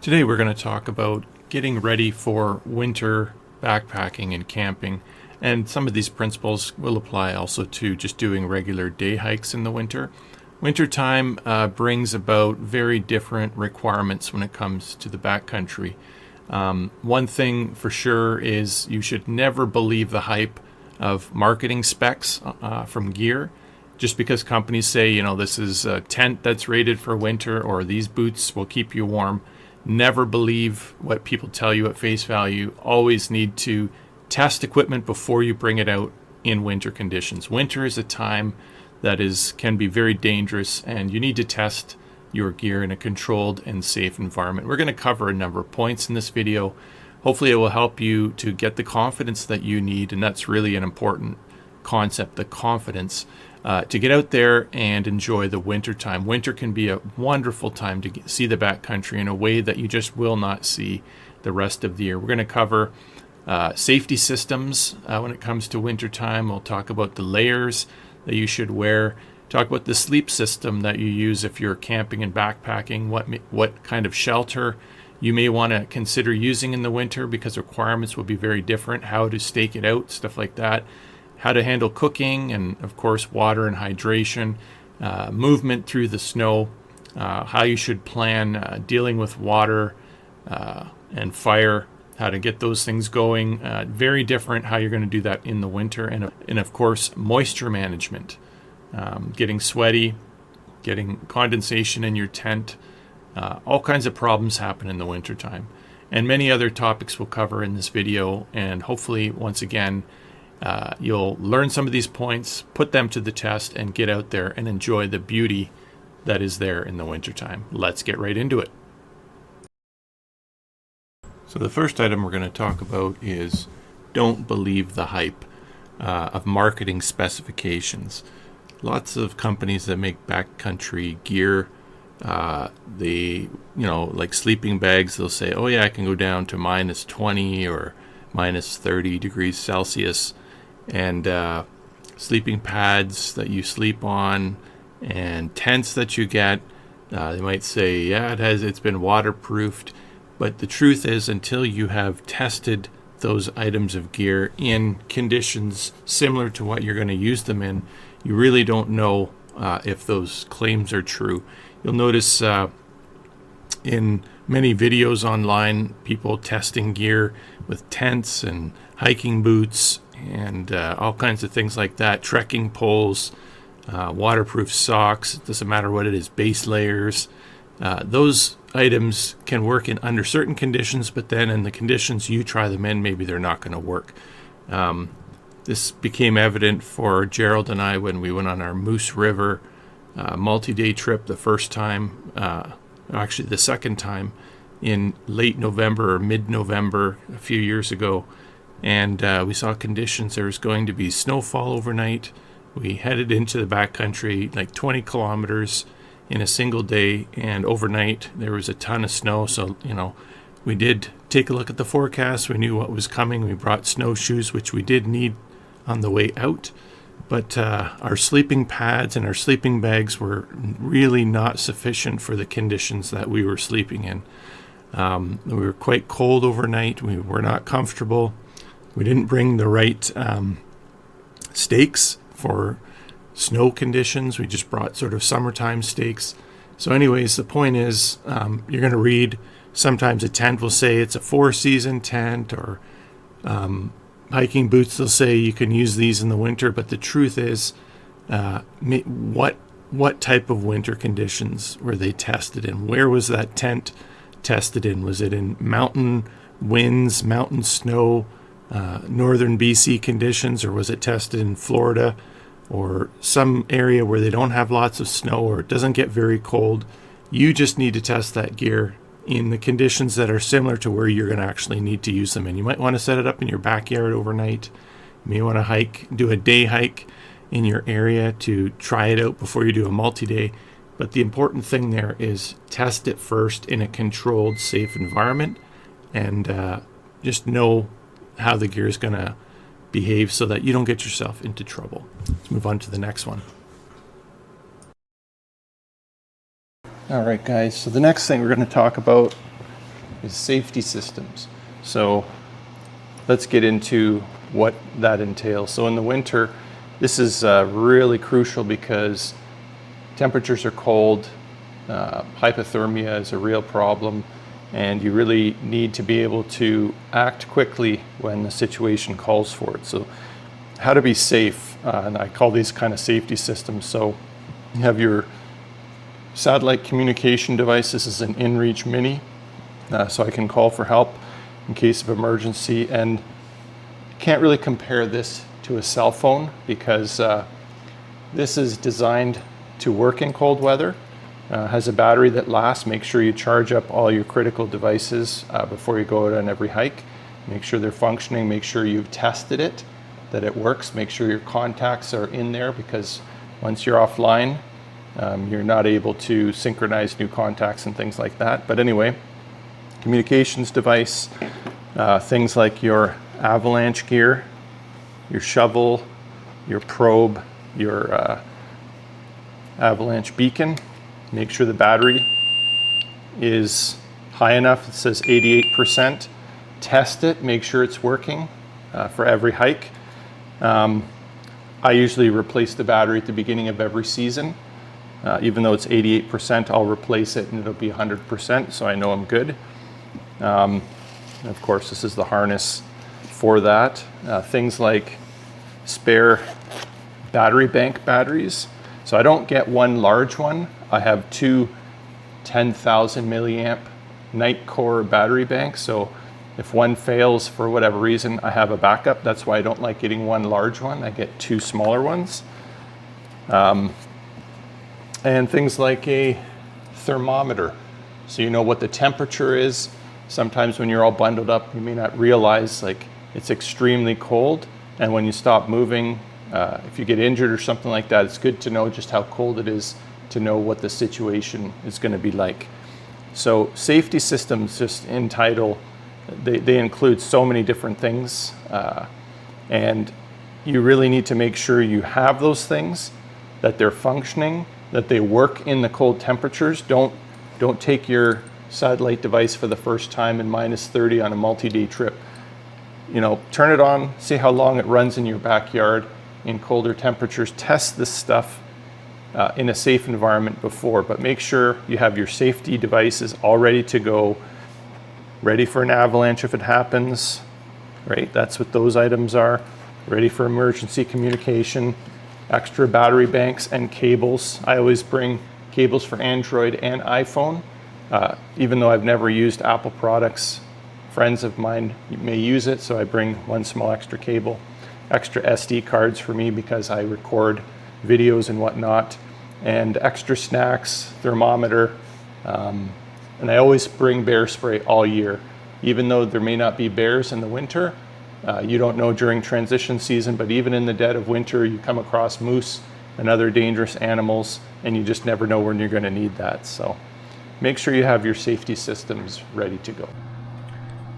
Today we're going to talk about getting ready for winter backpacking and camping, and some of these principles will apply also to just doing regular day hikes in the winter. Wintertime brings about very different requirements when it comes to the backcountry. One thing for sure is you should never believe the hype of marketing specs from gear. Just because companies say, this is a tent that's rated for winter or these boots will keep you warm. Never believe what people tell you at face value. Always need to test equipment before you bring it out in winter conditions. Winter is a time that can be very dangerous, and you need to test your gear in a controlled and safe environment. We're going to cover a number of points in this video. Hopefully it will help you to get the confidence that you need, and that's really an important concept, the confidence to get out there and enjoy the winter time. Winter can be a wonderful time to see the backcountry in a way that you just will not see the rest of the year. We're going to cover safety systems when it comes to winter time. We'll talk about the layers that you should wear, talk about the sleep system that you use if you're camping and backpacking, what kind of shelter you may want to consider using in the winter because requirements will be very different, how to stake it out, stuff like that, how to handle cooking, and of course water and hydration, movement through the snow, how you should plan dealing with water and fire, how to get those things going. Very different how you're going to do that in the winter, and of course moisture management, getting sweaty, getting condensation in your tent. All kinds of problems happen in the wintertime, and many other topics we'll cover in this video, and hopefully once again you'll learn some of these points, put them to the test, and get out there and enjoy the beauty that is there in the wintertime. Let's get right into it. So the first item we're going to talk about is don't believe the hype of marketing specifications. Lots of companies that make backcountry gear, like sleeping bags, they'll say, oh yeah, I can go down to minus 20 or minus 30 degrees Celsius, and sleeping pads that you sleep on and tents that you get, they might say, yeah, it's been waterproofed. But the truth is, until you have tested those items of gear in conditions similar to what you're going to use them in, you really don't know if those claims are true. You'll notice in many videos online, people testing gear with tents and hiking boots and all kinds of things like that, trekking poles, waterproof socks, it doesn't matter what it is, base layers. Those items can work under certain conditions, but then in the conditions you try them in, maybe they're not going to work. This became evident for Gerald and I when we went on our Moose River multi-day trip the first time, actually the second time, in late November or mid-November a few years ago. And we saw conditions. There was going to be snowfall overnight. We headed into the backcountry like 20 kilometers in a single day, and overnight there was a ton of snow. So, we did take a look at the forecast. We knew what was coming. We brought snowshoes, which we did need on the way out. But our sleeping pads and our sleeping bags were really not sufficient for the conditions that we were sleeping in. We were quite cold overnight. We were not comfortable. We didn't bring the right stakes for snow conditions. We just brought sort of summertime stakes. So anyways, the point is, you're going to read, sometimes a tent will say it's a 4-season tent, or hiking boots, they'll say you can use these in the winter. But the truth is, what type of winter conditions were they tested in? Where was that tent tested in? Was it in mountain winds, mountain snow, northern BC conditions, or was it tested in Florida or some area where they don't have lots of snow or it doesn't get very cold? You just need to test that gear in the conditions that are similar to where you're going to actually need to use them in. You might want to set it up in your backyard overnight. You may want to do a day hike in your area to try it out before you do a multi-day. But the important thing there is test it first in a controlled, safe environment, and just know how the gear is going to behave so that you don't get yourself into trouble. Let's move on to the next one. All right, guys, so the next thing we're going to talk about is safety systems. So let's get into what that entails. So in the winter, this is really crucial because temperatures are cold, hypothermia is a real problem, and you really need to be able to act quickly when the situation calls for it. So how to be safe, and I call these kind of safety systems. So you have your satellite communication device. This is an inReach Mini, so I can call for help in case of emergency. And can't really compare this to a cell phone because this is designed to work in cold weather. Has a battery that lasts. Make sure you charge up all your critical devices before you go out on every hike. Make sure they're functioning. Make sure you've tested it, that it works. Make sure your contacts are in there, because once you're offline, you're not able to synchronize new contacts and things like that. But anyway, communications device, things like your avalanche gear, your shovel, your probe, your avalanche beacon. Make sure the battery is high enough. It says 88%. Test it, make sure it's working for every hike. I usually replace the battery at the beginning of every season. Even though it's 88%, I'll replace it and it'll be 100%, so I know I'm good. And of course, this is the harness for that. Things like spare battery bank batteries. So I don't get one large one. I have two 10,000 milliamp Nitecore battery banks. So if one fails for whatever reason, I have a backup. That's why I don't like getting one large one. I get two smaller ones. And things like a thermometer. So you know what the temperature is. Sometimes when you're all bundled up, you may not realize like it's extremely cold. And when you stop moving, if you get injured or something like that, it's good to know just how cold it is to know what the situation is going to be like. So safety systems, just in title, they include so many different things. And you really need to make sure you have those things, that they're functioning, that they work in the cold temperatures. Don't take your satellite device for the first time in -30 on a multi-day trip. You know, turn it on, see how long it runs in your backyard in colder temperatures. Test this stuff in a safe environment before, but make sure you have your safety devices all ready to go, ready for an avalanche if it happens, right? That's what those items are. Ready for emergency communication, extra battery banks and cables. I always bring cables for Android and iPhone, even though I've never used Apple products. Friends of mine may use it, so I bring one small extra cable. Extra SD cards for me because I record videos and whatnot, and extra snacks, thermometer, and I always bring bear spray all year. Even though there may not be bears in the winter, you don't know during transition season, but even in the dead of winter, you come across moose and other dangerous animals, and you just never know when you're going to need that. So make sure you have your safety systems ready to go.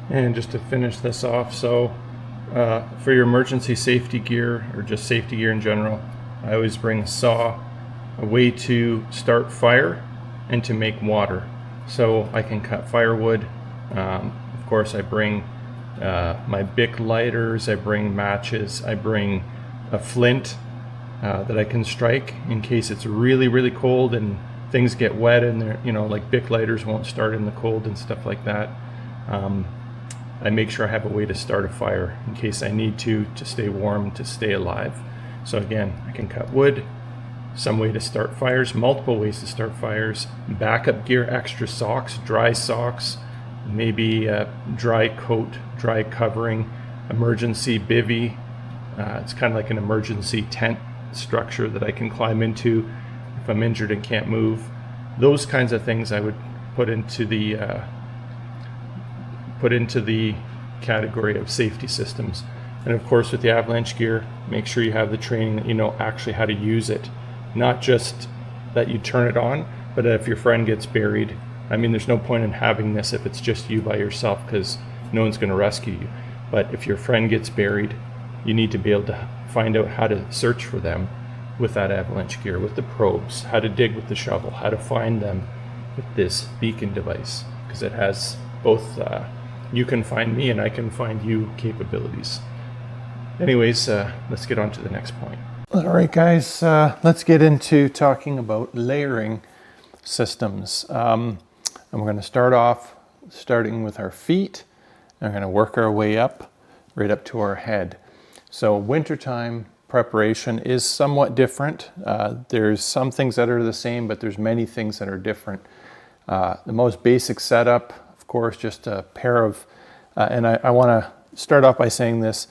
And just to finish this off, so for your emergency safety gear, or just safety gear in general, I always bring a saw, a way to start fire, and to make water. So I can cut firewood. Of course, I bring my Bic lighters, I bring matches, I bring a flint that I can strike in case it's really, really cold and things get wet and they're, you know, like Bic lighters won't start in the cold and stuff like that. I make sure I have a way to start a fire in case I need to stay warm, to stay alive. So again, I can cut wood, some way to start fires, multiple ways to start fires, backup gear, extra socks, dry socks, maybe a dry coat, dry covering, emergency bivvy. It's kind of like an emergency tent structure that I can climb into if I'm injured and can't move. Those kinds of things I would put into the category of safety systems. And of course, with the avalanche gear, make sure you have the training that you know actually how to use it. Not just that you turn it on, but if your friend gets buried, I mean, there's no point in having this if it's just you by yourself, because no one's going to rescue you. But if your friend gets buried, you need to be able to find out how to search for them with that avalanche gear, with the probes, how to dig with the shovel, how to find them with this beacon device, because it has both you can find me and I can find you capabilities. Anyways, let's get on to the next point. All right, guys, let's get into talking about layering systems. And we're going to start off starting with our feet. And we're going to work our way up, right up to our head. So wintertime preparation is somewhat different. There's some things that are the same, but there's many things that are different. The most basic setup, of course, just a pair of, and I want to start off by saying this,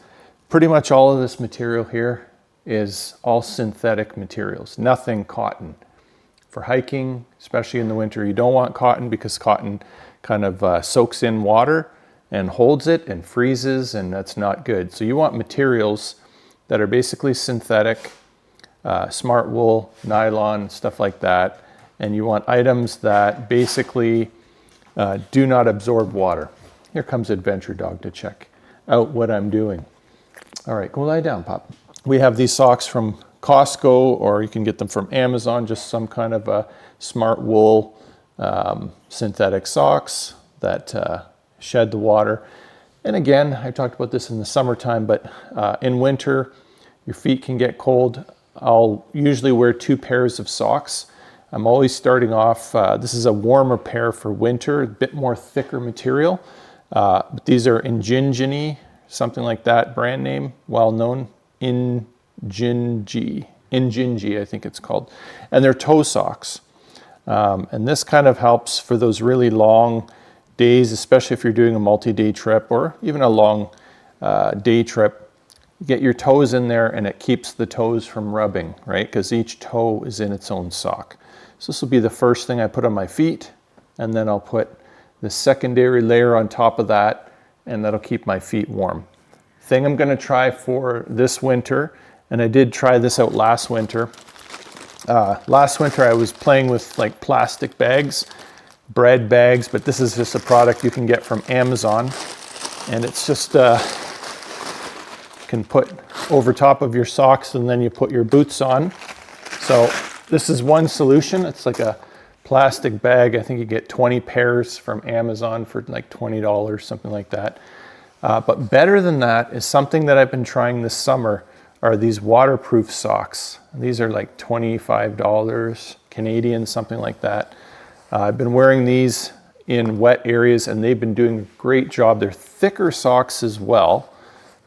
pretty much all of this material here is all synthetic materials, nothing cotton. For hiking, especially in the winter, you don't want cotton because cotton kind of soaks in water and holds it and freezes, and that's not good. So you want materials that are basically synthetic, smart wool, nylon, stuff like that. And you want items that basically do not absorb water. Here comes Adventure Dog to check out what I'm doing. All right, go lie down, Pop. We have these socks from Costco, or you can get them from Amazon, just some kind of a smart wool synthetic socks that shed the water. And again, I talked about this in the summertime, but in winter, your feet can get cold. I'll usually wear 2 pairs of socks. I'm always starting off, this is a warmer pair for winter, a bit more thicker material. But these are Injinji, something like that, brand name, well known, Injinji, I think it's called. And they're toe socks. And this kind of helps for those really long days, especially if you're doing a multi-day trip or even a long day trip. Get your toes in there and it keeps the toes from rubbing, right? Because each toe is in its own sock. So this will be the first thing I put on my feet, and then I'll put the secondary layer on top of that, and that'll keep my feet warm. Thing I'm gonna try for this winter, and I did try this out last winter. Last winter I was playing with like plastic bags, bread bags, but this is just a product you can get from Amazon. And it's just, you can put over top of your socks and then you put your boots on. So this is one solution. It's like a plastic bag. I think you get 20 pairs from Amazon for like $20, something like that. But better than that is something that I've been trying this summer are these waterproof socks. These are like $25 Canadian, something like that. I've been wearing these in wet areas and they've been doing a great job. They're thicker socks as well.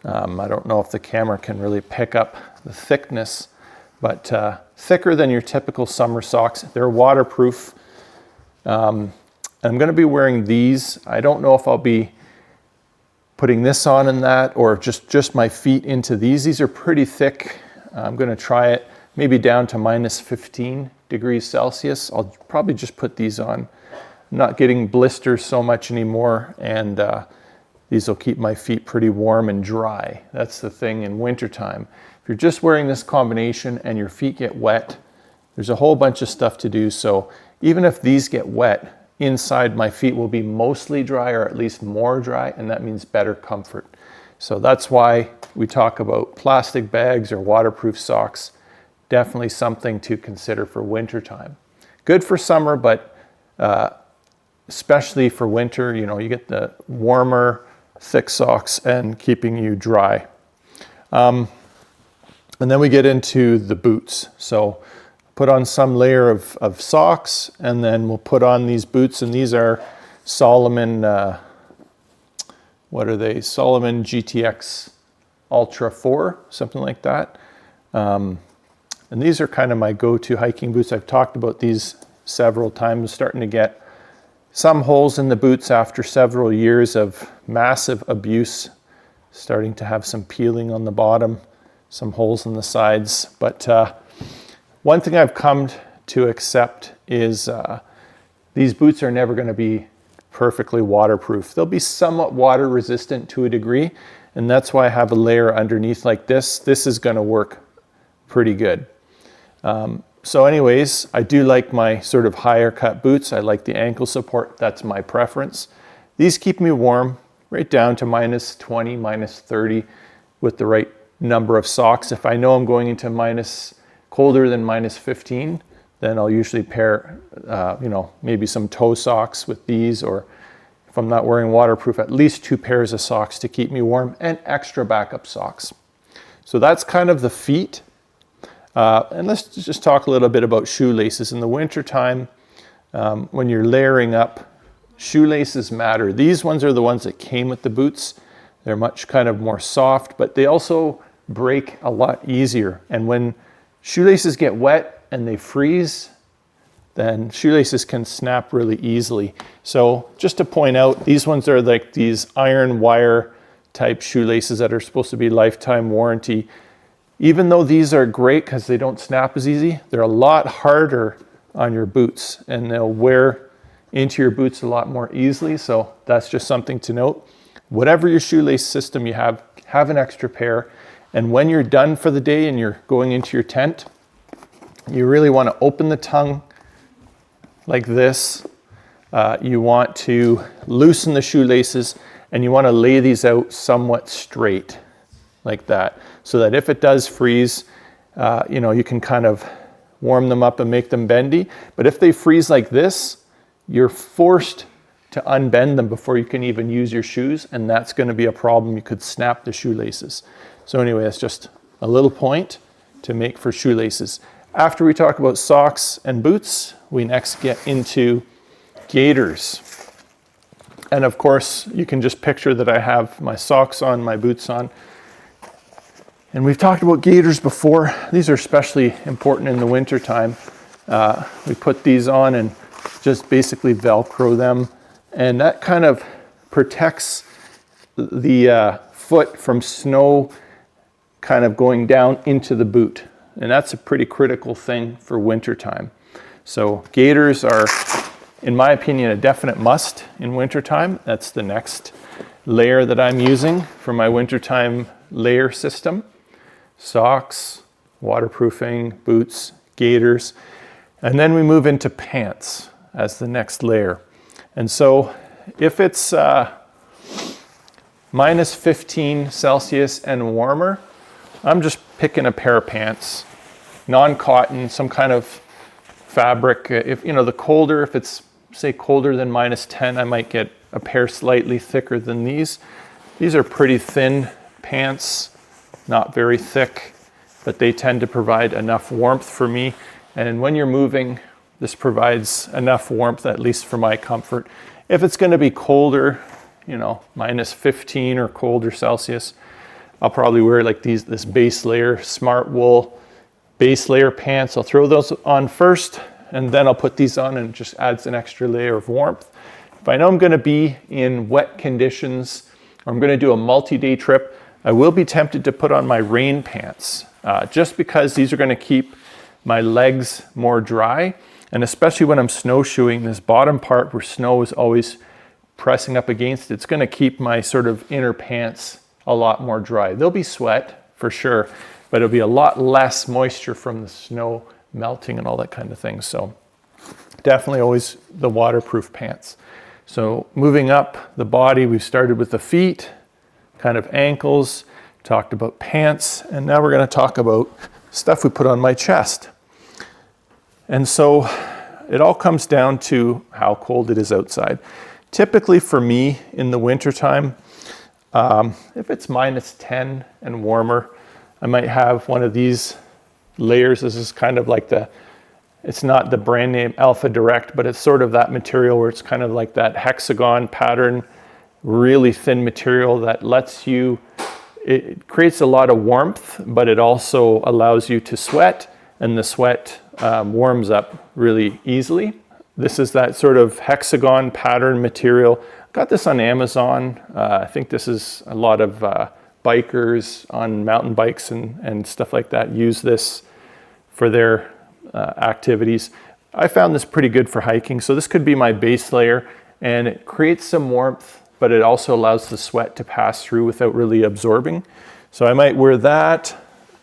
I don't know if the camera can really pick up the thickness, but thicker than your typical summer socks. They're waterproof. I'm going to be wearing these. I don't know if I'll be putting this on in that or just my feet into these. These are pretty thick. I'm going to try it maybe down to minus 15 degrees Celsius. I'll probably just put these on. I'm not getting blisters so much anymore, and these will keep my feet pretty warm and dry. That's the thing in wintertime. If you're just wearing this combination and your feet get wet, there's a whole bunch of stuff to do. So even if these get wet, inside my feet will be mostly dry or at least more dry, and that means better comfort. So that's why we talk about plastic bags or waterproof socks. Definitely something to consider for wintertime. Good for summer, but especially for winter, you know, you get the warmer, thick socks and keeping you dry. And then we get into the boots. So put on some layer of socks, and then we'll put on these boots, and these are Salomon, what are they? Salomon GTX Ultra 4, something like that. And these are kind of my go-to hiking boots. I've talked about these several times. Starting to get some holes in the boots after several years of massive abuse. Starting to have some peeling on the bottom, some holes in the sides. But one thing I've come to accept is these boots are never going to be perfectly waterproof. They'll be somewhat water resistant to a degree, and that's why I have a layer underneath like this. This is going to work pretty good. So anyways, I do like my sort of higher cut boots. I like the ankle support. That's my preference. These keep me warm right down to minus 20, minus 30 with the right number of socks. If I know I'm going into colder than minus 15, then I'll usually pair, maybe some toe socks with these, or if I'm not wearing waterproof, at least 2 pairs of socks to keep me warm and extra backup socks. So that's kind of the feet. And let's just talk a little bit about shoelaces. In the wintertime, when you're layering up, shoelaces matter. These ones are the ones that came with the boots. They're much kind of more soft, but they also break a lot easier. And when shoelaces get wet and they freeze, then shoelaces can snap really easily. So just to point out, these ones are like these iron wire type shoelaces that are supposed to be lifetime warranty. Even though these are great because they don't snap as easy, they're a lot harder on your boots and they'll wear into your boots a lot more easily. So that's just something to note. Whatever your shoelace system you have an extra pair. And when you're done for the day and you're going into your tent, you really want to open the tongue like this. You want to loosen the shoelaces and you want to lay these out somewhat straight like that, so that if it does freeze, you can kind of warm them up and make them bendy. But if they freeze like this, you're forced to unbend them before you can even use your shoes, and that's going to be a problem. You could snap the shoelaces. So anyway, that's just a little point to make for shoelaces. After we talk about socks and boots, we next get into gaiters. And of course, you can just picture that I have my socks on, my boots on. And we've talked about gaiters before. These are especially important in the winter time. We put these on and just basically Velcro them. And that kind of protects the foot from snow kind of going down into the boot. And that's a pretty critical thing for winter time. So gaiters are, in my opinion, a definite must in wintertime. That's the next layer that I'm using for my wintertime layer system. Socks, waterproofing, boots, gaiters. And then we move into pants as the next layer. And so if it's minus 15 Celsius and warmer, I'm just picking a pair of pants, non-cotton, some kind of fabric. If the colder, if it's say colder than minus 10, I might get a pair slightly thicker than these. These are pretty thin pants, not very thick, but they tend to provide enough warmth for me. And when you're moving, this provides enough warmth, at least for my comfort. If it's going to be colder, minus 15 or colder Celsius, I'll probably wear like this base layer, smart wool base layer pants. I'll throw those on first, and then I'll put these on, and it just adds an extra layer of warmth. If I know I'm going to be in wet conditions, or I'm going to do a multi-day trip, I will be tempted to put on my rain pants, just because these are going to keep my legs more dry. And especially when I'm snowshoeing, this bottom part where snow is always pressing up against, it's going to keep my sort of inner pants a lot more dry. There'll be sweat for sure, but it'll be a lot less moisture from the snow melting and all that kind of thing. So definitely always the waterproof pants. So moving up the body, we've started with the feet, kind of ankles, talked about pants, and now we're going to talk about stuff we put on my chest. And so it all comes down to how cold it is outside. Typically for me in the wintertime, if it's minus 10 and warmer, I might have one of these layers. This is kind of like it's not the brand name Alpha Direct, but it's sort of that material where it's kind of like that hexagon pattern, really thin material that it creates a lot of warmth, but it also allows you to sweat, and the sweat warms up really easily. This is that sort of hexagon pattern material. Got this on Amazon. I think this is a lot of bikers on mountain bikes and stuff like that use this for their activities. I found this pretty good for hiking. So this could be my base layer, and it creates some warmth, but it also allows the sweat to pass through without really absorbing. So I might wear that,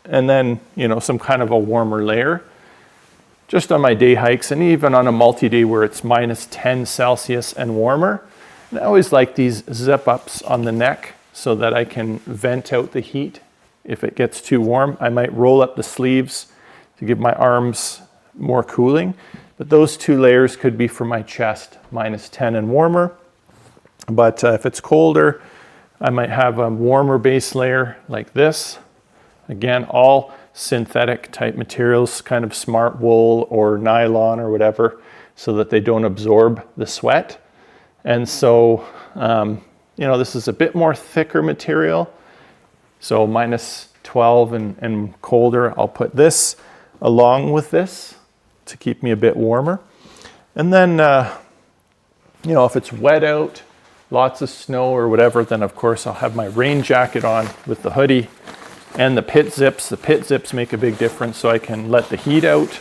and then, some kind of a warmer layer just on my day hikes, and even on a multi-day where it's minus 10 Celsius and warmer. And I always like these zip ups on the neck so that I can vent out the heat if it gets too warm. I might roll up the sleeves to give my arms more cooling, but those two layers could be for my chest, minus 10 and warmer. But if it's colder, I might have a warmer base layer like this. Again, all synthetic type materials, kind of smart wool or nylon or whatever, so that they don't absorb the sweat. And so, you know, this is a bit more thicker material. So -12 and colder, I'll put this along with this to keep me a bit warmer. And then, you know, if it's wet out, lots of snow or whatever, then of course I'll have my rain jacket on with the hoodie and the pit zips. The pit zips make a big difference, so I can let the heat out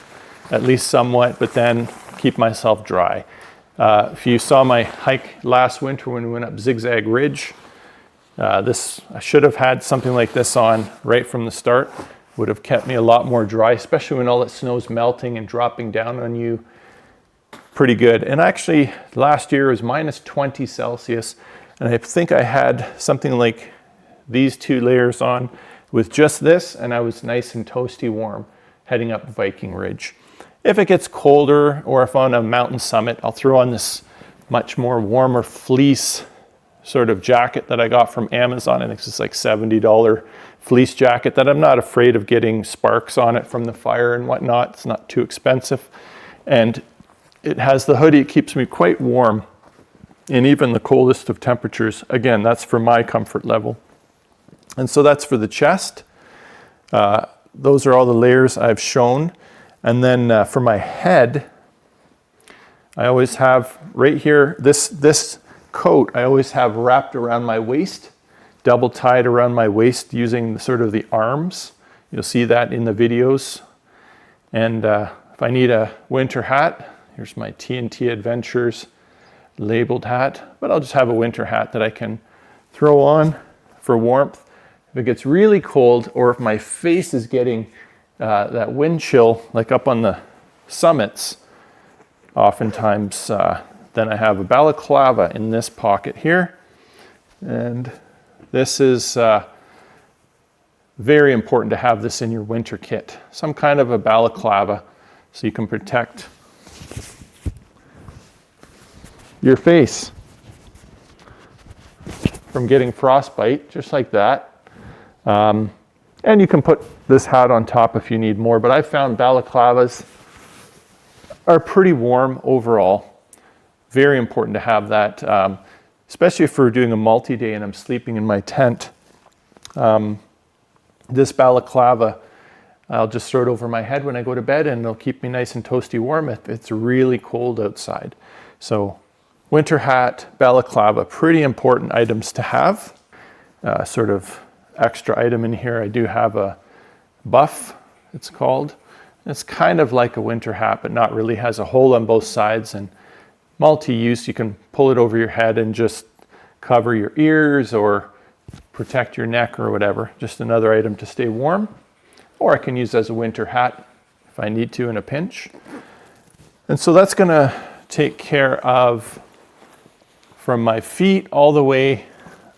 at least somewhat, but then keep myself dry. If you saw my hike last winter when we went up Zigzag Ridge, I should have had something like this on right from the start. Would have kept me a lot more dry, especially when all that snow's melting and dropping down on you. Pretty good. And actually last year was -20 Celsius, and I think I had something like these 2 layers on with just this, and I was nice and toasty warm heading up Viking Ridge. If it gets colder, or if on a mountain summit, I'll throw on this much more warmer fleece sort of jacket that I got from Amazon. I think it's like $70 fleece jacket that I'm not afraid of getting sparks on it from the fire and whatnot. It's not too expensive. And it has the hoodie. It keeps me quite warm in even the coldest of temperatures. Again, that's for my comfort level. And so that's for the chest. Those are all the layers I've shown. And then for my head, I always have right here, this coat I always have wrapped around my waist, double tied around my waist using sort of the arms. You'll see that in the videos. And if I need a winter hat, here's my TNT Adventures labeled hat, but I'll just have a winter hat that I can throw on for warmth. If it gets really cold, or if my face is getting that wind chill, like up on the summits, oftentimes then I have a balaclava in this pocket here. And this is very important to have this in your winter kit. Some kind of a balaclava so you can protect your face from getting frostbite, just like that. And you can put this hat on top if you need more, but I found balaclavas are pretty warm overall. Very important to have that, especially if we're doing a multi-day and I'm sleeping in my tent. This balaclava, I'll just throw it over my head when I go to bed, and it'll keep me nice and toasty warm if it's really cold outside. So winter hat, balaclava, pretty important items to have. Sort of extra item in here, I do have a buff, it's called. It's kind of like a winter hat, but not really. Has a hole on both sides and multi-use. You can pull it over your head and just cover your ears or protect your neck or whatever. Just another item to stay warm. Or I can use as a winter hat if I need to in a pinch. And so that's gonna take care of from my feet all the way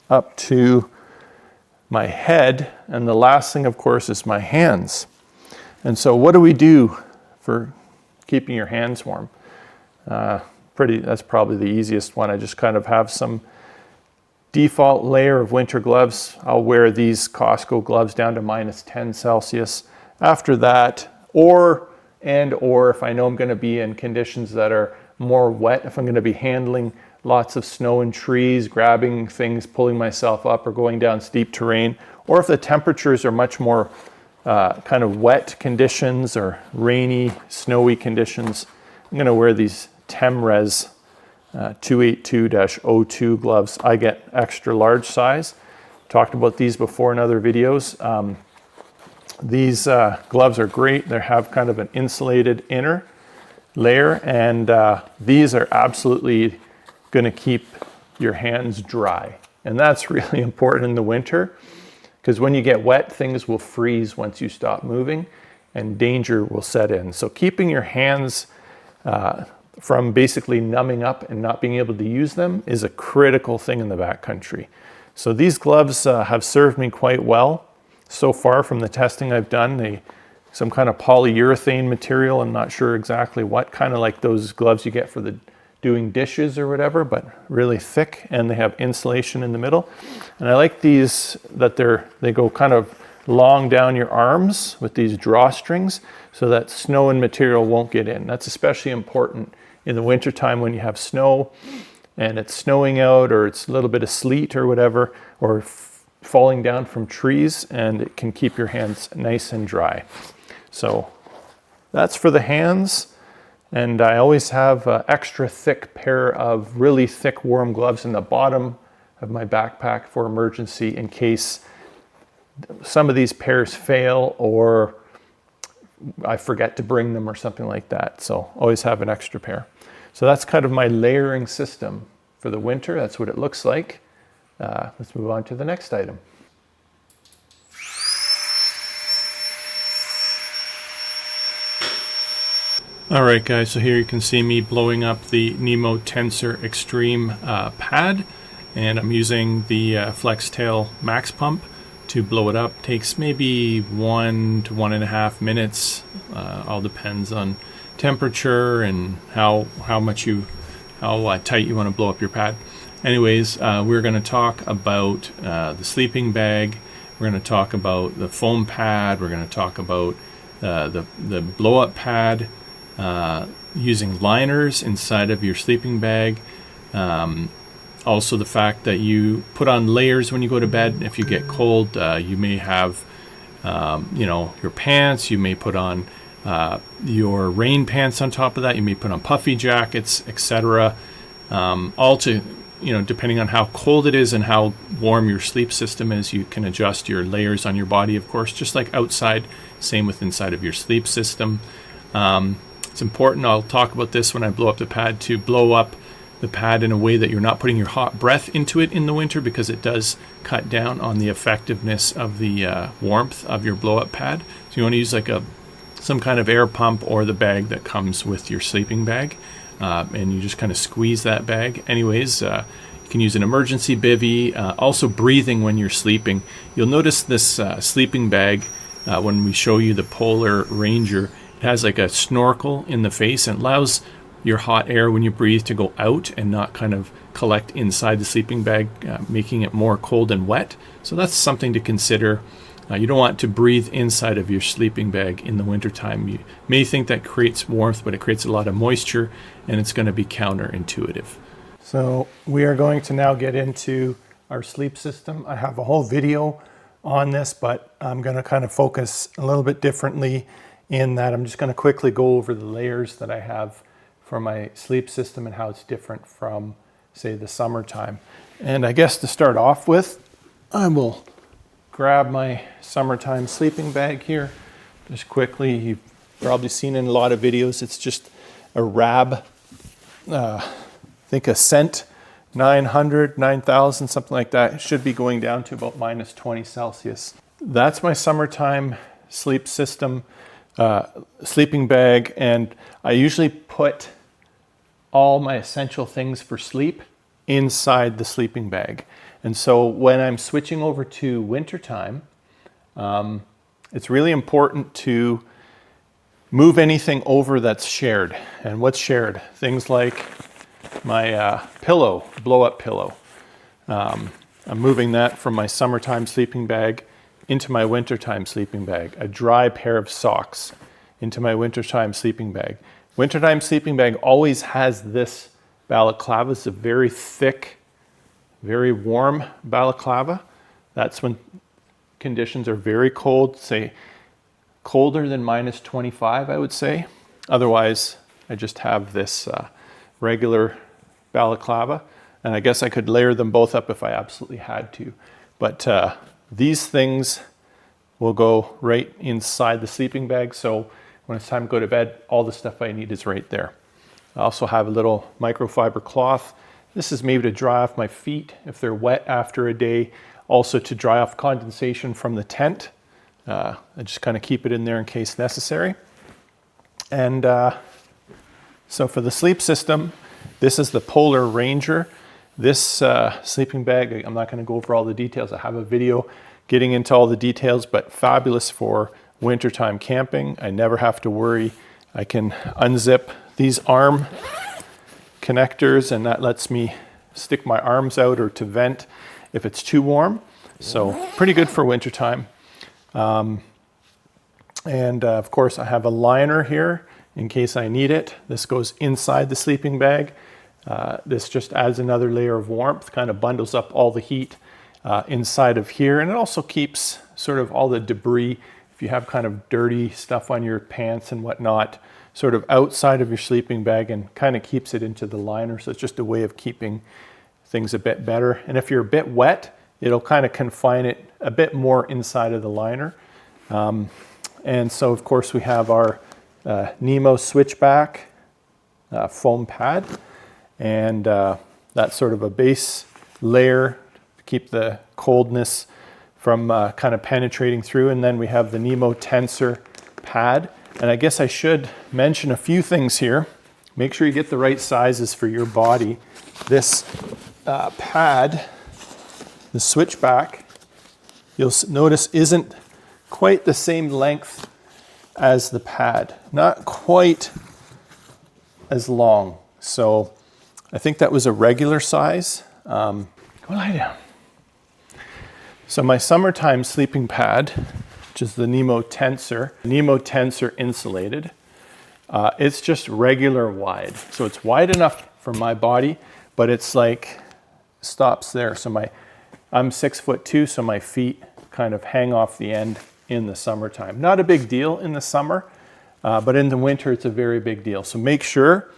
up to my head. And the last thing, of course, is my hands. And so what do we do for keeping your hands warm? That's probably the easiest one. I just kind of have some default layer of winter gloves. I'll wear these Costco gloves down to -10 Celsius. After that, or if I know I'm going to be in conditions that are more wet, if I'm going to be handling lots of snow and trees, grabbing things, pulling myself up, or going down steep terrain, or if the temperatures are much more kind of wet conditions or rainy, snowy conditions, I'm going to wear these Temres 282-02 gloves. I get extra large size. Talked about these before in other videos. These gloves are great. They have kind of an insulated inner layer, and these are absolutely going to keep your hands dry. And that's really important in the winter, because when you get wet, things will freeze once you stop moving and danger will set in. So keeping your hands from basically numbing up and not being able to use them is a critical thing in the backcountry. So these gloves have served me quite well so far from the testing I've done. Some kind of polyurethane material, I'm not sure exactly what, kind of like those gloves you get for the doing dishes or whatever, but really thick, and they have insulation in the middle. And I like these that they go kind of long down your arms with these drawstrings so that snow and material won't get in. That's especially important in the wintertime when you have snow and it's snowing out, or it's a little bit of sleet or whatever, or falling down from trees, and it can keep your hands nice and dry. So that's for the hands. And I always have an extra thick pair of really thick warm gloves in the bottom of my backpack for emergency, in case some of these pairs fail or I forget to bring them or something like that. So always have an extra pair. So that's kind of my layering system for the winter. That's what it looks like. Let's move on to the next item. All right, guys, so here you can see me blowing up the Nemo Tensor Extreme pad, and I'm using the FlexTail Max Pump to blow it up. Takes maybe 1 to 1.5 minutes. All depends on temperature and how tight you want to blow up your pad. Anyways, we're going to talk about the sleeping bag. We're going to talk about the foam pad. We're going to talk about the blow-up pad. Using liners inside of your sleeping bag. Also the fact that you put on layers when you go to bed. If you get cold, you may have your pants. You may put on your rain pants on top of that. You may put on puffy jackets, etc. All to, depending on how cold it is and how warm your sleep system is, you can adjust your layers on your body, of course, just like outside. Same with inside of your sleep system. It's important, I'll talk about this when I blow up the pad, to blow up the pad in a way that you're not putting your hot breath into it in the winter, because it does cut down on the effectiveness of the warmth of your blow up pad. So you want to use like some kind of air pump or the bag that comes with your sleeping bag, and you just kind of squeeze that bag. Anyways, you can use an emergency bivvy. Also breathing when you're sleeping. You'll notice this sleeping bag, when we show you the Polar Ranger, it has like a snorkel in the face and allows your hot air when you breathe to go out and not kind of collect inside the sleeping bag, making it more cold and wet. So that's something to consider. You don't want to breathe inside of your sleeping bag in the wintertime. You may think that creates warmth, but it creates a lot of moisture, and it's going to be counterintuitive. So we are going to now get into our sleep system. I have a whole video on this, but I'm going to kind of focus a little bit differently in that I'm just going to quickly go over the layers that I have for my sleep system and how it's different from, say, the summertime. And I guess to start off with, I will grab my summertime sleeping bag here. Just quickly, you've probably seen in a lot of videos, it's just a Rab, I think a Cent 900, 9,000, something like that. It should be going down to about minus 20 Celsius. That's my summertime sleep system. Sleeping bag, and I usually put all my essential things for sleep inside the sleeping bag. And so when I'm switching over to wintertime, it's really important to move anything over that's shared. And what's shared? Things like my pillow, blow-up pillow. I'm moving that from my summertime sleeping bag into my wintertime sleeping bag. A dry pair of socks into my wintertime sleeping bag. Wintertime sleeping bag always has this balaclava. It's a very thick, very warm balaclava. That's when conditions are very cold, say colder than minus 25, I would say. Otherwise, I just have this regular balaclava, and I guess I could layer them both up if I absolutely had to. But these things will go right inside the sleeping bag, so when it's time to go to bed, all the stuff I need is right there. I also have a little microfiber cloth. This is maybe to dry off my feet if they're wet after a day, also to dry off condensation from the tent. I just kind of keep it in there in case necessary. And so for the sleep system, this is the Polar Ranger. This sleeping bag, I'm not going to go over all the details. I have a video getting into all the details, but fabulous for wintertime camping. I never have to worry. I can unzip these arm connectors, and that lets me stick my arms out or to vent if it's too warm. So pretty good for wintertime. Of course, I have a liner here in case I need it. This goes inside the sleeping bag. This just adds another layer of warmth, kind of bundles up all the heat inside of here. And it also keeps sort of all the debris, if you have kind of dirty stuff on your pants and whatnot, sort of outside of your sleeping bag, and kind of keeps it into the liner. So it's just a way of keeping things a bit better. And if you're a bit wet, it'll kind of confine it a bit more inside of the liner. And so, of course, we have our Nemo switchback foam pad, and that's sort of a base layer to keep the coldness from kind of penetrating through. And then we have the Nemo tensor pad. And I guess I should mention a few things here. Make sure you get the right sizes for your body. This pad, the switchback, you'll notice isn't quite the same length as the pad, not quite as long. So I think that was a regular size. Go lie down. So my summertime sleeping pad, which is the Nemo Tensor insulated, it's just regular wide. So it's wide enough for my body, but it's like stops there. So I'm 6'2", so my feet kind of hang off the end in the summertime. Not a big deal in the summer, but in the winter it's a very big deal. So make sure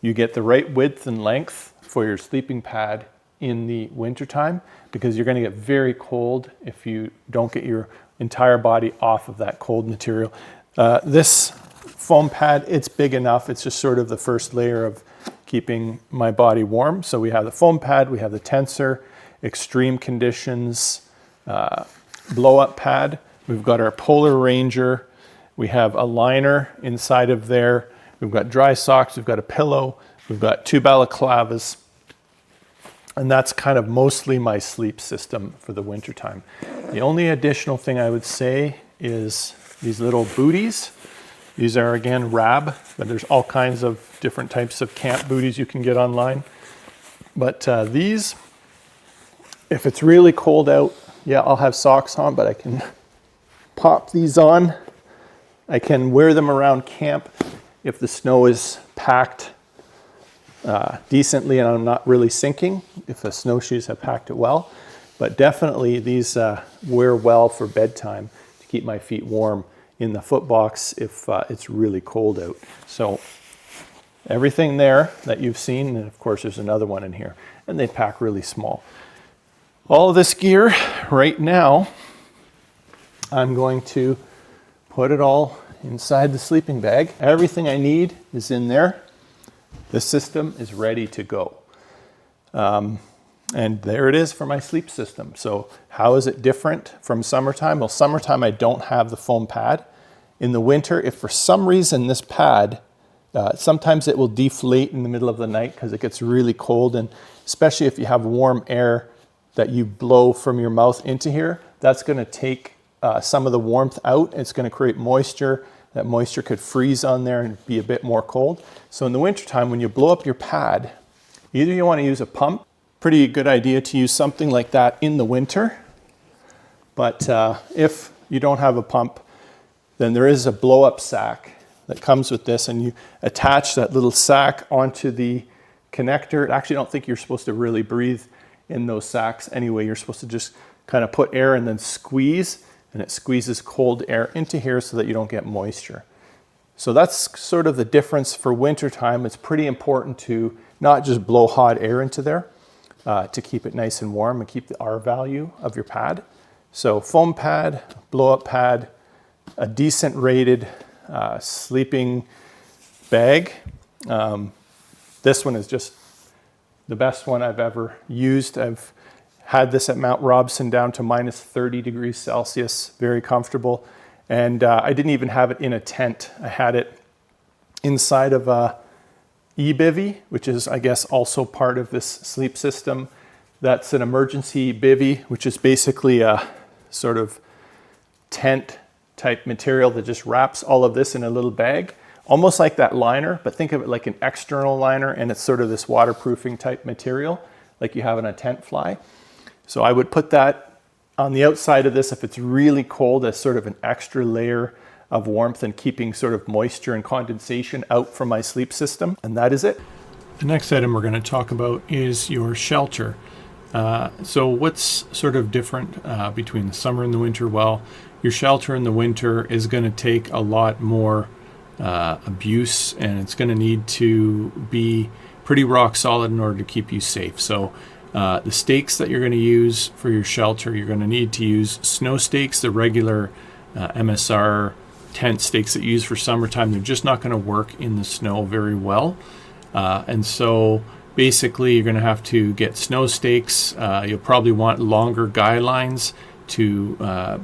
you get the right width and length for your sleeping pad in the wintertime, because you're going to get very cold if you don't get your entire body off of that cold material. This foam pad, it's big enough. It's just sort of the first layer of keeping my body warm. So we have the foam pad, we have the tensor, extreme conditions, blow-up pad. We've got our Polar Ranger. We have a liner inside of there. We've got dry socks. We've got a pillow. We've got 2 balaclavas. And that's kind of mostly my sleep system for the wintertime. The only additional thing I would say is these little booties. These are, again, rab, but there's all kinds of different types of camp booties you can get online. But these, if it's really cold out, yeah, I'll have socks on, but I can pop these on. I can wear them around camp if the snow is packed decently and I'm not really sinking, if the snowshoes have packed it well. But definitely these wear well for bedtime to keep my feet warm in the foot box if it's really cold out. So everything there that you've seen, and of course there's another one in here, and they pack really small. All of this gear right now, I'm going to put it all inside the sleeping bag. Everything I need is in there. The system is ready to go. And there it is for my sleep system. So how is it different from summertime? Well, summertime I don't have the foam pad. In the winter, if for some reason this pad, sometimes it will deflate in the middle of the night because it gets really cold, and especially if you have warm air that you blow from your mouth into here, that's going to take some of the warmth out. It's going to create moisture. That moisture could freeze on there and be a bit more cold. So in the wintertime, when you blow up your pad, either you want to use a pump. Pretty good idea to use something like that in the winter. But if you don't have a pump, then there is a blow-up sack that comes with this, and you attach that little sack onto the connector. Actually, I don't think you're supposed to really breathe in those sacks anyway. You're supposed to just kind of put air and then squeeze, and it squeezes cold air into here so that you don't get moisture. So that's sort of the difference for wintertime. It's pretty important to not just blow hot air into there to keep it nice and warm and keep the R value of your pad. So foam pad, blow-up pad, a decent rated sleeping bag. This one is just the best one I've ever used. I've had this at Mount Robson down to minus 30 degrees Celsius, very comfortable. And I didn't even have it in a tent. I had it inside of a e-bivy, which is, I guess, also part of this sleep system. That's an emergency bivy, which is basically a sort of tent type material that just wraps all of this in a little bag. almost like that liner, but think of it like an external liner, and it's sort of this waterproofing type material like you have in a tent fly. So I would put that on the outside of this if it's really cold as sort of an extra layer of warmth and keeping sort of moisture and condensation out from my sleep system. And that is it. The next item we're going to talk about is your shelter. So what's sort of different between the summer and the winter? Well, your shelter in the winter is going to take a lot more abuse, and it's going to need to be pretty rock solid in order to keep you safe. So the stakes that you're going to use for your shelter, you're going to need to use snow stakes, the regular MSR tent stakes that you use for summertime. They're just not going to work in the snow very well. And so basically you're going to have to get snow stakes. You'll probably want longer guy lines to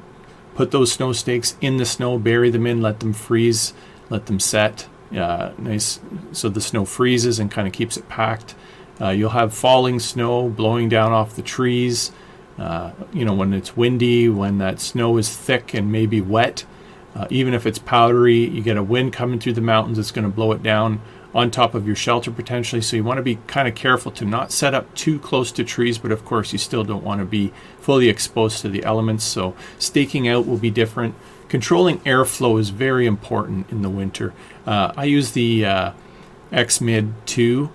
put those snow stakes in the snow, bury them in, let them freeze, let them set. Nice, so the snow freezes and kind of keeps it packed. You'll have falling snow blowing down off the trees. When it's windy, when that snow is thick and maybe wet, even if it's powdery, you get a wind coming through the mountains, it's going to blow it down on top of your shelter potentially. So you want to be kind of careful to not set up too close to trees, but of course you still don't want to be fully exposed to the elements. So staking out will be different. Controlling airflow is very important in the winter. I use the X-Mid 2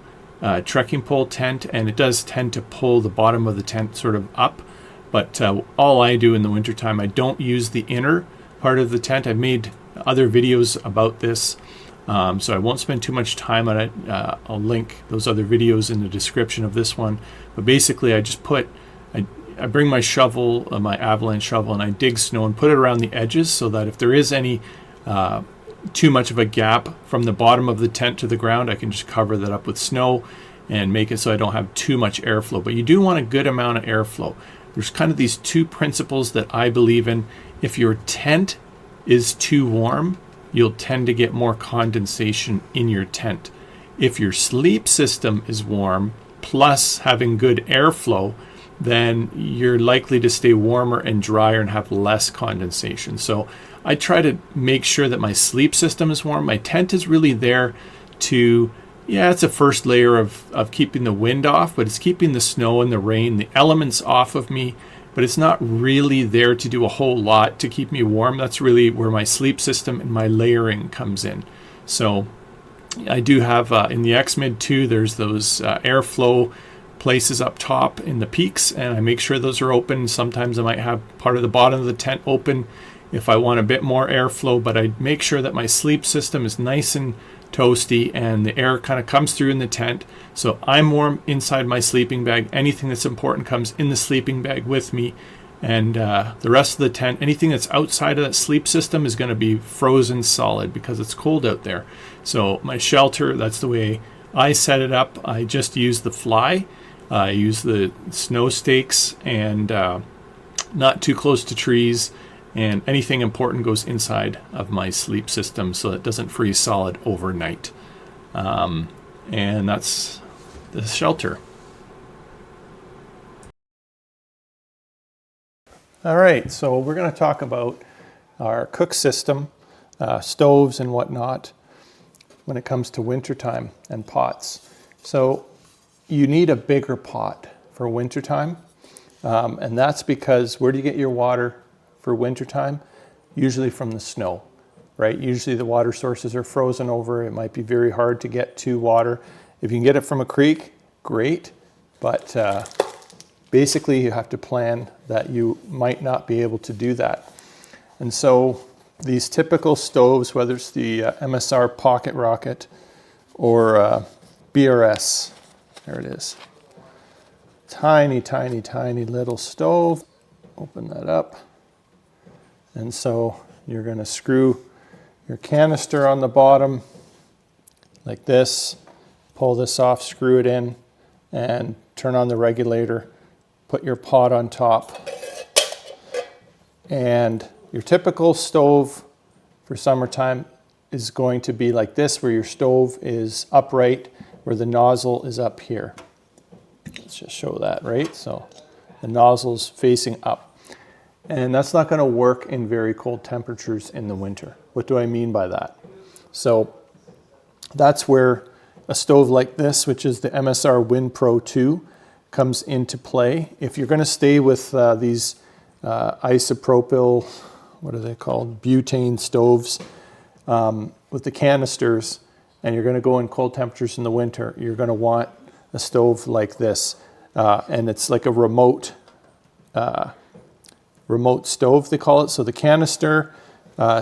trekking pole tent, and it does tend to pull the bottom of the tent sort of up. But all I do in the wintertime, I don't use the inner part of the tent. I've made other videos about this, so I won't spend too much time on it. I'll link those other videos in the description of this one. But basically I just I bring my shovel, my avalanche shovel, and I dig snow and put it around the edges so that if there is any too much of a gap from the bottom of the tent to the ground, I can just cover that up with snow and make it so I don't have too much airflow. But you do want a good amount of airflow. There's kind of these two principles that I believe in. If your tent is too warm, you'll tend to get more condensation in your tent. If your sleep system is warm, plus having good airflow, then you're likely to stay warmer and drier and have less condensation. So I try to make sure that my sleep system is warm. My tent is really there to, it's a first layer of keeping the wind off, but it's keeping the snow and the rain, the elements off of me, but it's not really there to do a whole lot to keep me warm. That's really where my sleep system and my layering comes in. So I do have, in the X-Mid 2, there's those airflow places up top in the peaks, and I make sure those are open. Sometimes I might have part of the bottom of the tent open if I want a bit more airflow, but I make sure that my sleep system is nice and toasty and the air kind of comes through in the tent. So I'm warm inside my sleeping bag. Anything that's important comes in the sleeping bag with me, and the rest of the tent, anything that's outside of that sleep system is going to be frozen solid because it's cold out there. So my shelter, that's the way I set it up. I just use the fly. I use the snow stakes and not too close to trees, and anything important goes inside of my sleep system so it doesn't freeze solid overnight. And that's the shelter. All right, so we're going to talk about our cook system, stoves and whatnot when it comes to wintertime and pots. So you need a bigger pot for wintertime, and that's because where do you get your water for wintertime? Usually from the snow, right? Usually the water sources are frozen over. It might be very hard to get to water. If you can get it from a creek, great, but basically you have to plan that you might not be able to do that. And so these typical stoves, whether it's the MSR Pocket Rocket or BRS, there it is. Tiny, tiny, tiny little stove. Open that up. And so you're going to screw your canister on the bottom like this, pull this off, screw it in, and turn on the regulator, put your pot on top. And your typical stove for summertime is going to be like this, where your stove is upright, where the nozzle is up here. Let's just show that, right? So the nozzle's facing up. And that's not going to work in very cold temperatures in the winter. What do I mean by that? So That's where a stove like this, which is the MSR Win Pro 2, comes into play. If you're going to stay with these isopropyl, what are they called, butane stoves, with the canisters, and you're going to go in cold temperatures in the winter, you're going to want a stove like this. And it's like a remote stove, they call it. So the canister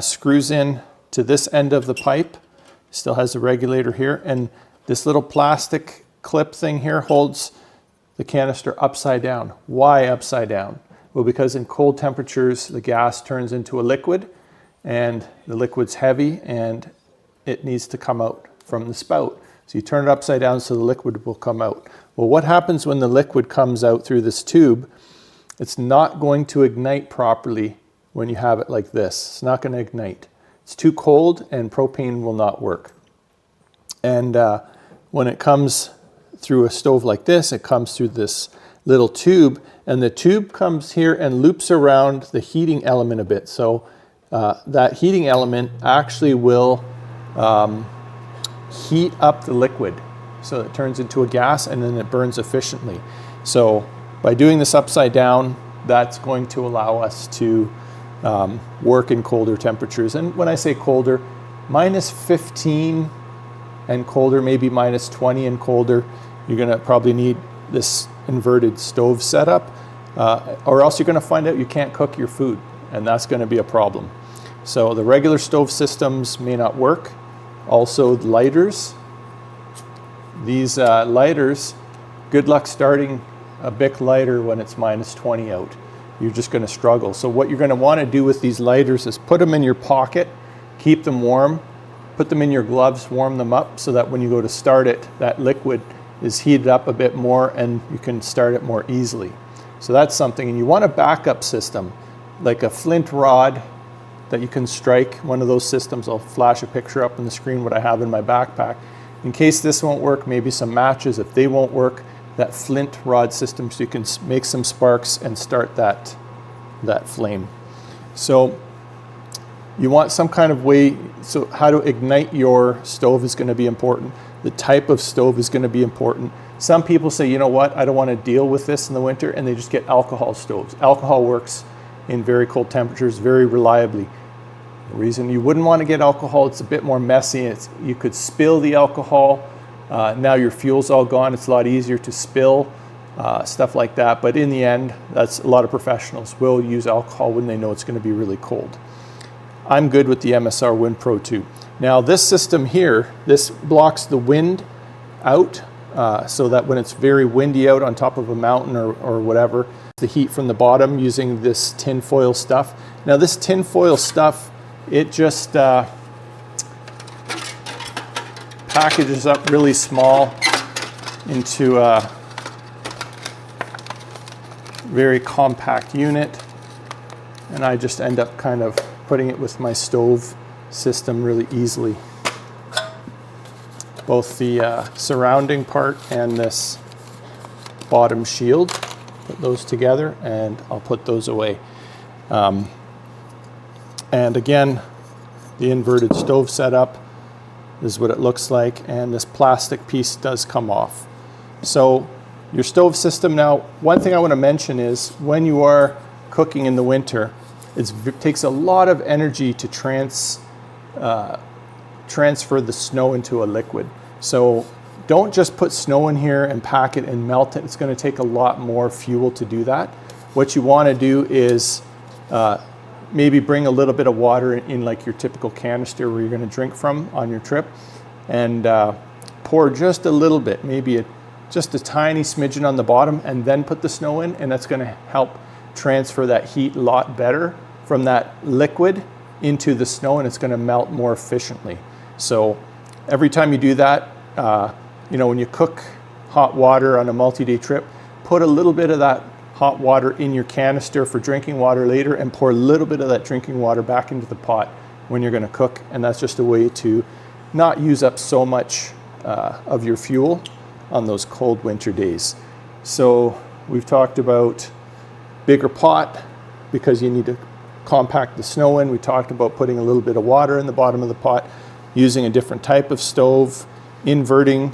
screws in to this end of the pipe, still has a regulator here, and this little plastic clip thing here holds the canister upside down. Why upside down? Well, because in cold temperatures, the gas turns into a liquid, and the liquid's heavy, and it needs to come out from the spout. So you turn it upside down so the liquid will come out. Well, what happens when the liquid comes out through this tube? It's not going to ignite properly when you have it like this. It's not going to ignite. It's too cold, and propane will not work. And when it comes through a stove like this, it comes through this little tube, and the tube comes here and loops around the heating element a bit. So that heating element actually will heat up the liquid, so it turns into a gas, and then it burns efficiently. So by doing this upside down, that's going to allow us to work in colder temperatures. And when I say colder, minus 15 and colder, maybe minus 20 and colder, you're going to probably need this inverted stove setup, or else you're going to find out you can't cook your food, and that's going to be a problem. So the regular stove systems may not work. Also lighters. These lighters, good luck starting a Bic lighter when it's minus 20 out. You're just going to struggle. So what you're going to want to do with these lighters is put them in your pocket, keep them warm, put them in your gloves, warm them up so that when you go to start it, that liquid is heated up a bit more and you can start it more easily. So that's something. And you want a backup system, like a flint rod that you can strike. One of those systems, I'll flash a picture up on the screen what I have in my backpack. In case this won't work, maybe some matches. If they won't work, that flint rod system so you can make some sparks and start that flame. So you want some kind of way, so how to ignite your stove is going to be important. The type of stove is going to be important. Some people say, you know what, I don't want to deal with this in the winter, and they just get alcohol stoves. Alcohol works in very cold temperatures very reliably. The reason you wouldn't want to get alcohol, it's a bit more messy. You could spill the alcohol. Now your fuel's all gone. It's a lot easier to spill, stuff like that. But in the end, that's a lot of professionals will use alcohol when they know it's going to be really cold. I'm good with the MSR Win Pro 2. Now this system here, this blocks the wind out so that when it's very windy out on top of a mountain or whatever, the heat from the bottom using this tin foil stuff. Now this tin foil stuff, it just packages up really small into a very compact unit, and I just end up kind of putting it with my stove system really easily. Both the surrounding part and this bottom shield, put those together and I'll put those away. And again, the inverted stove setup is what it looks like, and this plastic piece does come off. So your stove system now, one thing I want to mention is when you are cooking in the winter, it takes a lot of energy to transfer the snow into a liquid. So don't just put snow in here and pack it and melt it. It's going to take a lot more fuel to do that. What you want to do is maybe bring a little bit of water in like your typical canister where you're going to drink from on your trip, and pour just a little bit, maybe just a tiny smidgen on the bottom, and then put the snow in, and that's going to help transfer that heat a lot better from that liquid into the snow, and it's going to melt more efficiently. So every time you do that, when you cook hot water on a multi-day trip, put a little bit of that hot water in your canister for drinking water later, and pour a little bit of that drinking water back into the pot when you're going to cook. And that's just a way to not use up so much of your fuel on those cold winter days. So we've talked about bigger pot because you need to compact the snow in. We talked about putting a little bit of water in the bottom of the pot. using a different type of stove, inverting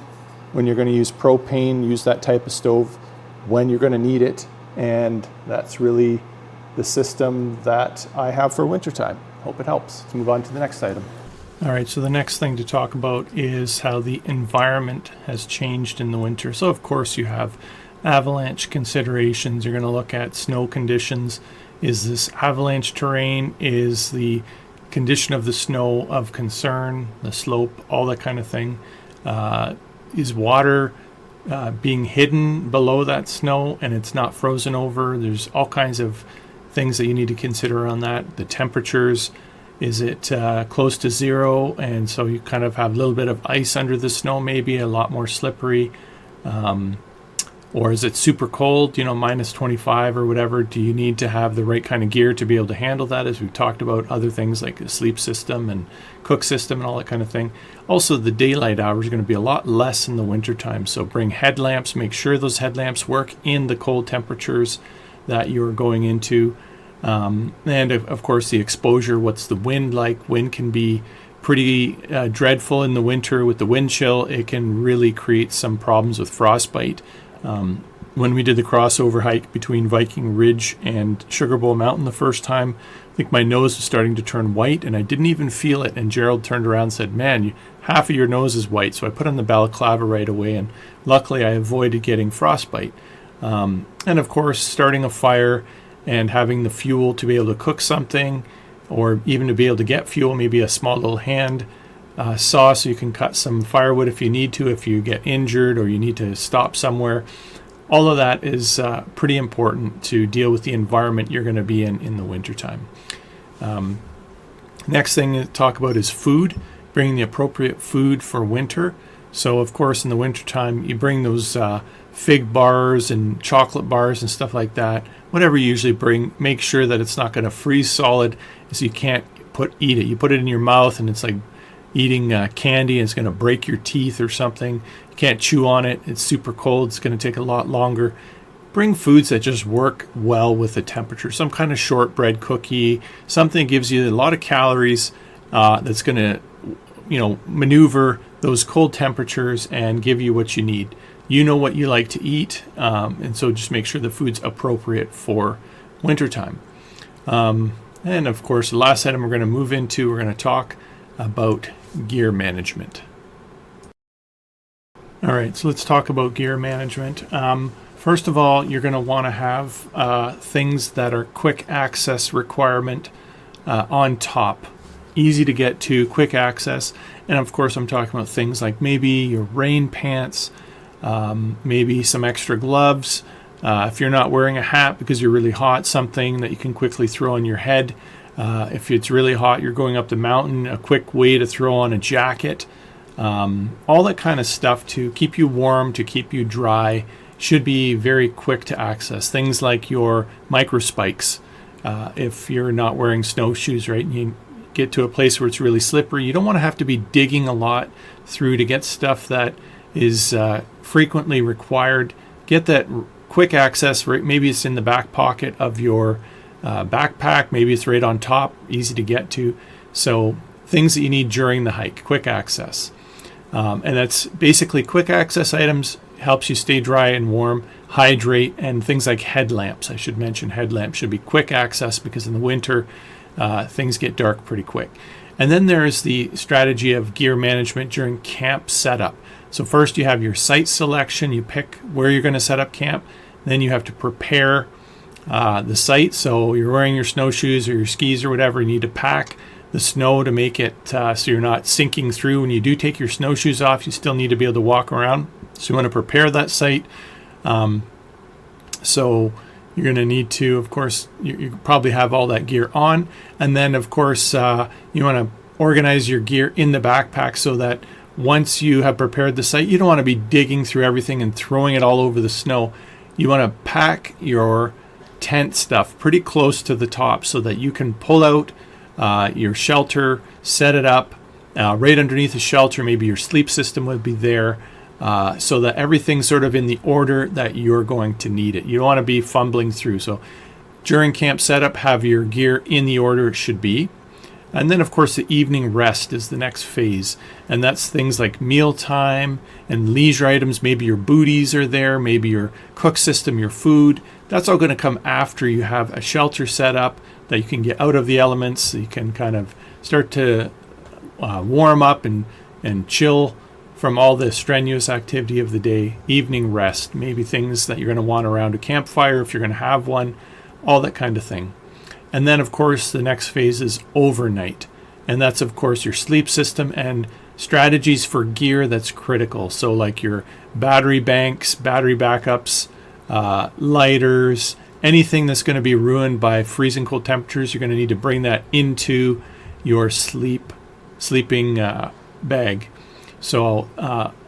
when you're going to use propane, use that type of stove when you're going to need it. And that's really the system that I have for wintertime. Hope it helps. Let's move on to the next item. All right, so the next thing to talk about is how the environment has changed in the winter. So of course you have avalanche considerations. You're going to look at snow conditions. Is this avalanche terrain? Is the condition of the snow of concern? The slope, all that kind of thing. Is water being hidden below that snow and it's not frozen over? There's all kinds of things that you need to consider on that. The temperatures. Is it close to zero, and so you kind of have a little bit of ice under the snow, maybe a lot more slippery? Or is it super cold, minus 25 or whatever? Do you need to have the right kind of gear to be able to handle that, as we've talked about other things like the sleep system and cook system and all that kind of thing? Also, the daylight hours are going to be a lot less in the wintertime, so bring headlamps. Make sure those headlamps work in the cold temperatures that you're going into. And of course the exposure, what's the wind like? Wind can be pretty dreadful in the winter with the wind chill. It can really create some problems with frostbite. When we did the crossover hike between Viking Ridge and Sugar Bowl Mountain the first time, I think my nose was starting to turn white and I didn't even feel it. And Gerald turned around and said, "Man, half of your nose is white." So I put on the balaclava right away, and luckily I avoided getting frostbite. And of course, starting a fire and having the fuel to be able to cook something, or even to be able to get fuel, maybe a small little hand saw so you can cut some firewood if you need to, if you get injured or you need to stop somewhere. All of that is pretty important to deal with the environment you're going to be in the wintertime. Next thing to talk about is food, bringing the appropriate food for winter. So of course in the wintertime you bring those fig bars and chocolate bars and stuff like that. Whatever you usually bring, make sure that it's not going to freeze solid, so you can't eat it. You put it in your mouth and it's like eating candy, and it's going to break your teeth or something. You can't chew on it. It's super cold. It's going to take a lot longer. Bring foods that just work well with the temperature. Some kind of shortbread cookie, something that gives you a lot of calories, that's going to maneuver those cold temperatures and give you what you need. You know what you like to eat, and so just make sure the food's appropriate for wintertime. And of course, the last item we're going to talk about gear management. All right, so let's talk about gear management. First of all, you're going to want to have things that are quick access requirement on top. Easy to get to, quick access. And of course, I'm talking about things like maybe your rain pants, maybe some extra gloves. If you're not wearing a hat because you're really hot, something that you can quickly throw on your head. If it's really hot, you're going up the mountain, a quick way to throw on a jacket. All that kind of stuff to keep you warm, to keep you dry, should be very quick to access. Things like your micro spikes. If you're not wearing snowshoes, right, and you get to a place where it's really slippery, you don't want to have to be digging a lot through to get stuff that is frequently required. Get that quick access, right? Maybe it's in the back pocket of your backpack, maybe it's right on top, easy to get to. So things that you need during the hike, quick access. And that's basically quick access items, helps you stay dry and warm, hydrate, and things like headlamps. I should mention headlamps should be quick access because in the winter things get dark pretty quick. And then there's the strategy of gear management during camp setup. So first you have your site selection, you pick where you're going to set up camp. Then you have to prepare the site. So you're wearing your snowshoes or your skis or whatever. You need to pack the snow to make it so you're not sinking through. When you do take your snowshoes off, you still need to be able to walk around. So you want to prepare that site. So you're going to need to, of course, you probably have all that gear on. And then, of course, you want to organize your gear in the backpack so that once you have prepared the site, you don't want to be digging through everything and throwing it all over the snow. You want to pack your tent stuff pretty close to the top so that you can pull out your shelter, set it up right underneath the shelter. Maybe your sleep system would be there, so that everything's sort of in the order that you're going to need it. You don't want to be fumbling through. So during camp setup, have your gear in the order it should be. And then, of course, the evening rest is the next phase. And that's things like mealtime and leisure items. Maybe your booties are there, maybe your cook system, your food. That's all going to come after you have a shelter set up that you can get out of the elements. So you can kind of start to warm up and chill from all the strenuous activity of the day. Evening rest, maybe things that you're going to want around a campfire if you're going to have one, all that kind of thing. And then, of course, the next phase is overnight. And that's, of course, your sleep system and strategies for gear that's critical. So like your battery banks, battery backups, lighters, anything that's going to be ruined by freezing cold temperatures, you're going to need to bring that into your sleeping bag. So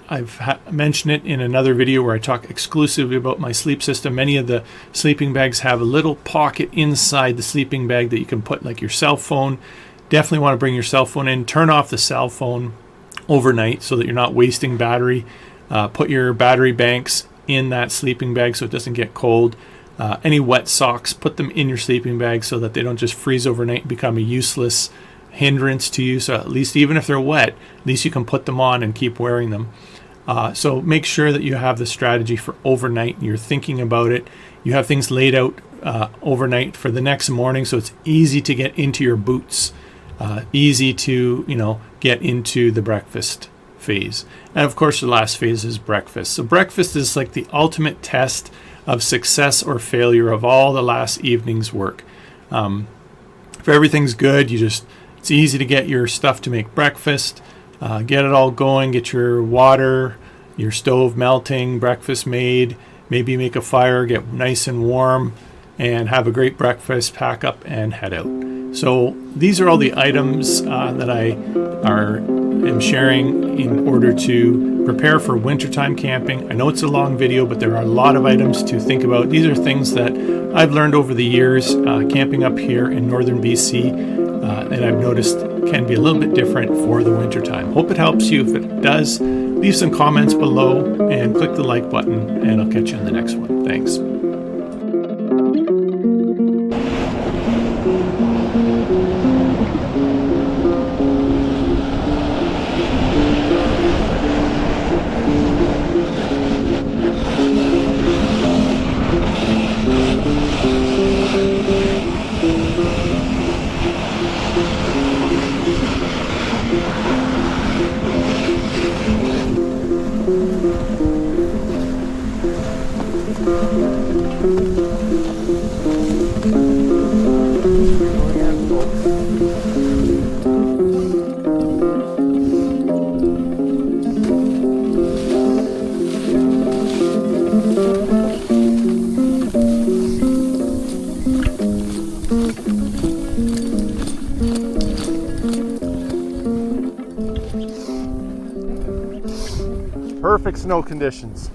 I've mentioned it in another video where I talk exclusively about my sleep system. Many of the sleeping bags have a little pocket inside the sleeping bag that you can put like your cell phone. Definitely want to bring your cell phone in. Turn off the cell phone overnight so that you're not wasting battery. Put your battery banks in that sleeping bag so it doesn't get cold. Any wet socks, put them in your sleeping bag so that they don't just freeze overnight and become a useless hindrance to you. So at least even if they're wet, at least you can put them on and keep wearing them. So make sure that you have the strategy for overnight and you're thinking about it. You have things laid out overnight for the next morning, so it's easy to get into your boots, easy to get into the breakfast phase. And of course, the last phase is breakfast. So breakfast is like the ultimate test of success or failure of all the last evening's work. If everything's good, it's easy to get your stuff to make breakfast. Get it all going, get your water, your stove melting, breakfast made, maybe make a fire, get nice and warm, and have a great breakfast, pack up, and head out. So these are all the items that I am sharing in order to prepare for wintertime camping. I know it's a long video, but there are a lot of items to think about. These are things that I've learned over the years camping up here in northern BC, and I've noticed can be a little bit different for the wintertime. Hope it helps you. If it does, leave some comments below and click the like button, and I'll catch you in the next one. Thanks. Perfect snow conditions.